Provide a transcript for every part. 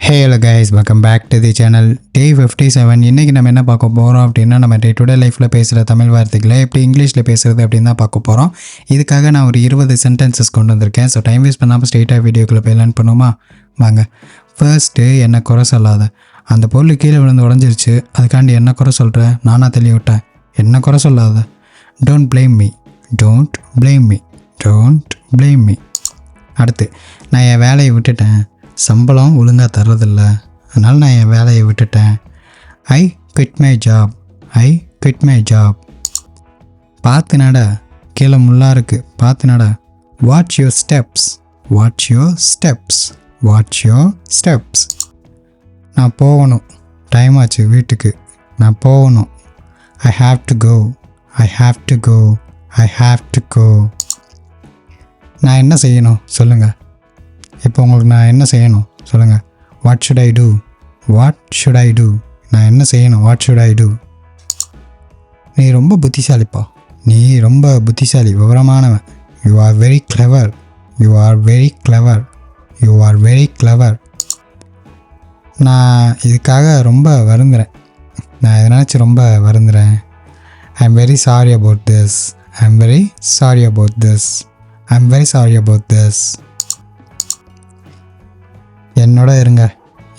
Hello guys, welcome back to the channel. Day 57. இன்னைக்கு நம்ம என்ன பார்க்க போறோம் அப்படின்னா நம்ம டே டு டே லைஃப்ல பேசுற தமிழ் வார்த்தைகளை எப்படி இங்கிலீஷ்ல பேசுறது அப்படின்னு தான் பார்க்க போறோம். இதுக்காக நான் ஒரு 20 சென்டென்சஸ் கொண்டு வந்திருக்கேன். ஸோ டைம் வேஸ்ட் பண்ணாமல் ஸ்ட்ரெயிட்டாக வீடியோக்குள்ள போய் லேர்ன் பண்ணுவோமா? வாங்க. ஃபர்ஸ்ட்டு என்ன குறை சொல்லாத. அந்த பொருள் கீழே விழுந்து உடஞ்சிருச்சு, அதுக்காண்டி என்ன குறை சொல்கிற? நானாக தெளி விட்டேன். என்ன குறை சொல்லாத. Don't blame me. Don't blame me. Don't blame me. அடுத்து, நான் என் வேலையை விட்டுட்டேன், சம்பளம் ஒழுங்காக தர்றதில்ல, அதனால் நான் என் வேலையை விட்டுட்டேன். I quit my job. I quit my job. பார்த்து நட, கீழே முள்ளா இருக்குது, பார்த்து நட. Watch your steps. Watch your steps. Watch your steps. நான் போகணும், டைம் ஆச்சு வீட்டுக்கு, நான் போகணும். I have to go. I have to go. I have to go. நான் என்ன செய்யணும் சொல்லுங்கள். இப்போ உங்களுக்கு நான் என்ன செய்யணும் சொல்லுங்கள். What should I do? What should I do? நான் என்ன செய்யணும்? What should I do? நீ ரொம்ப புத்திசாலிப்பா. நீ ரொம்ப புத்திசாலி, விவரமானவன். You are very clever. You are very clever. You are very clever. நான் இதுக்காக ரொம்ப வருந்துறேன். நான் இதை நினச்சி ரொம்ப வருந்துறேன். I am very sorry about this. I am very sorry about this. I am very sorry about this. என்னோட இருங்க.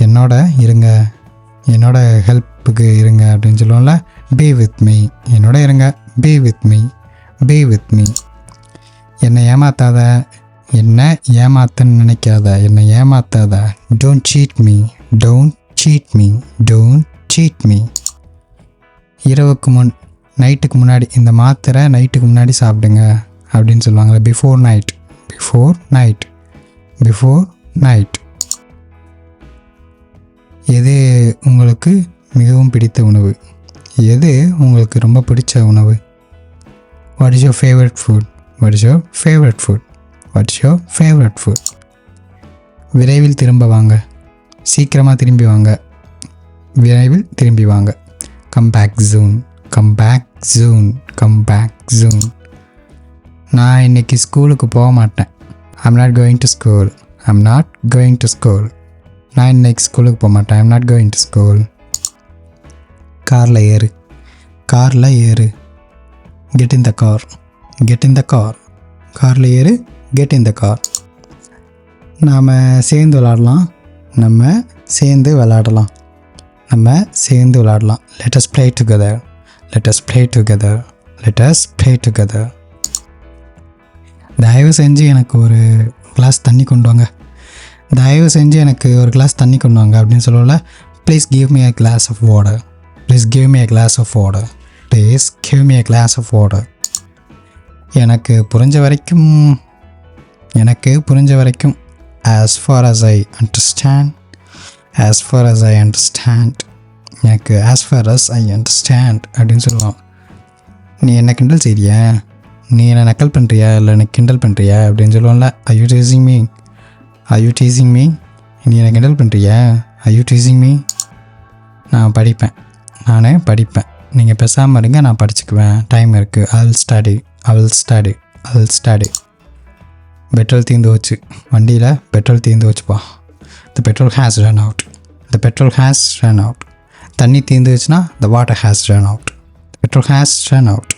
என்னோட இருங்க. என்னோட ஹெல்ப்புக்கு இருங்க அப்படின்னு சொல்லுவோம்ல. Be with me. என்னோட இருங்க. Be with me. Be with me. என்னை ஏமாத்தாத. என்ன ஏமாத்தன்னு நினைக்காத. என்னை ஏமாத்தாத. Don't cheat me. Don't cheat me. Don't cheat me. இரவுக்கு முன், நைட்டுக்கு முன்னாடி, இந்த மாத்திரை நைட்டுக்கு முன்னாடி சாப்பிடுங்க அப்படின்னு சொல்லுவாங்களே. Before night. Before night. Before night. எது உங்களுக்கு மிகவும் பிடித்த உணவு? எது உங்களுக்கு ரொம்ப பிடிச்ச உணவு? What is your favourite food? What is your favourite food? What is your favourite food? விரைவில் திரும்ப வாங்க. சீக்கிரமாக திரும்பி வாங்க. விரைவில் திரும்பி வாங்க. Come back soon. Come back soon. Come back soon. நான் இன்னைக்கு ஸ்கூலுக்கு போக மாட்டேன். I'm not going to school. I'm not going to school. நான் இன்னைக்கு ஸ்கூலுக்கு போக மாட்டேன். I'm not going to school. காரில் ஏறு. காரில் ஏறு. Get in the car. Get in the car. காரில் ஏறு. Get in the car. நாம் சேர்ந்து விளாடலாம். நம்ம சேர்ந்து விளாடலாம். நம்ம சேர்ந்து விளாடலாம். Let us play together. Let us play together. Let us play together. தயவு செஞ்சு எனக்கு ஒரு கிளாஸ் தண்ணி கொண்டு வாங்க. தயவு செஞ்சு எனக்கு ஒரு கிளாஸ் தண்ணி கொண்டு வாங்க அப்படின்னு சொல்லல. Please give me a glass of water. Please give me a glass of water. Please give me a glass of water. எனக்கு புரிஞ்ச வரைக்கும், எனக்கு புரிஞ்ச வரைக்கும், as far as I understand, as far as I understand, எனக்கு as far as I understand அப்படின்னு சொல்லுவான். நீ என்ன கிண்டல் செய்றியா? நீ என்ன நக்கல் பண்ணுறியா இல்லை எனக்கு கிண்டல் பண்ணுறியா அப்படின்னு சொல்லுவோம்ல. are you teasing me? Are you teasing me? நீ என்ன கிண்டல் பண்ணுறியா? Are you teasing me? நான் படிப்பேன். நான் படிப்பேன். நீங்கள் பேசாமல் இருங்க, நான் படிச்சுக்குவேன். டைம் இருக்குது. I will study. I will study. I will study. Petrol தீர்ந்து வச்சு. வண்டியில் பெட்ரோல் தீர்ந்து வச்சுப்பா. The petrol has run out. The petrol has run out. தண்ணி தீர்ந்து வச்சுன்னா the water has run out. The petrol has run out.